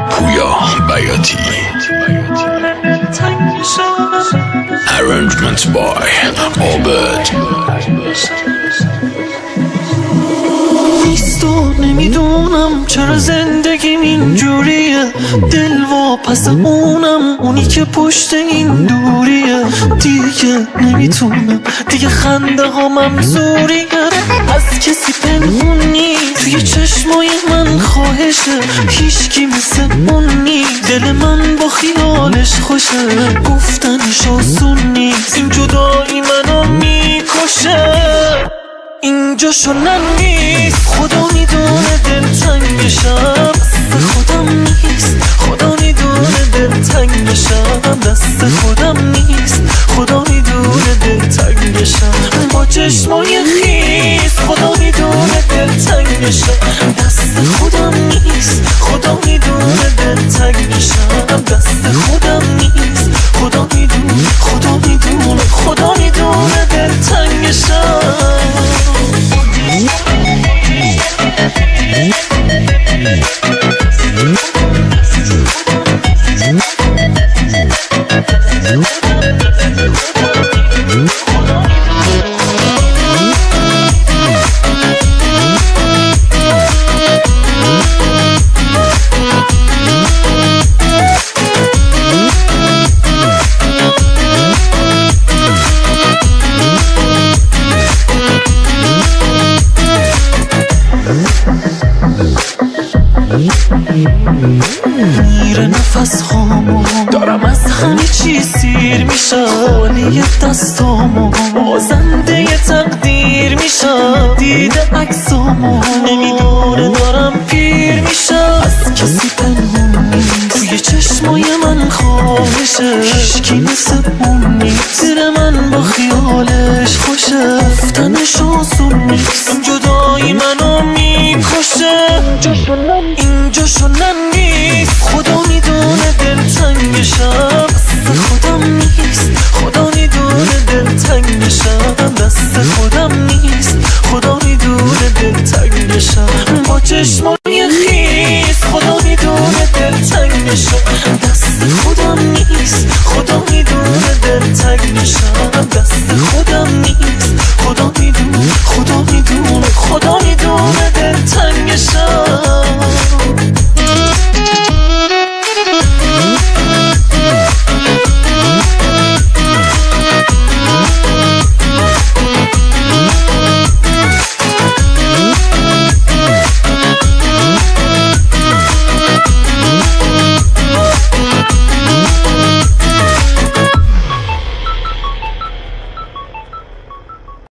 پویا بیاتی Arrangement by Albert نیستو نمیدونم چرا زندگیم اینجوریه، دل واپس اونم، اونی که پشت این دوریه. دیگه نمیتونم، دیگه خنده ها منظوریه. از کسی پنهونی توی چشمای من خواهشه، هیچکی مثل اونی، دل من با خیالش خوشه. گفتنش آسون نیست، این جدایی منو میکشه. اینجا شنن نیست، خدا میدونه دلتنگشم. دست خودم نیست، خدا میدونه دلتنگشم. دست خودم نیست، خدا میدونه دلتنگشم. با چشمای خیس خدا میدونه دلتنگشم. دست خودم نیست، خدا میدونه دلتنگشم. دست خودم نیست، خدا میدونه، خدا میدونه، خدا میدونه دلتنگشم. میره نفس هامو، دارم از همه چی سیر میشم. خالی دستامو، بازنده تقدیر میشم. دیده عکسامو، نمیدونه دارم پیر میشم. از کسی پنهون نیست، توی چشمای من خواهشه. هیچکی مثل اون نیست، دل من با خیالش خوشه. گفتنش آسون نیست، این جدایی منو میکشه. اینجا شنن نیست، خدا میدونه دلتنگشم. دست خودم نیست، خدا میدونه دلتنگشم. دست خودم نیست، خدا میدونه دلتنگشم. با چشمای خیس خدا میدونه دلتنگشم. دست خودم نیست، خدا میدونه دلتنگشم. دست خودم نیست، خدا میدونه، خدا میدونه، خدا میدونه دلتنگشم.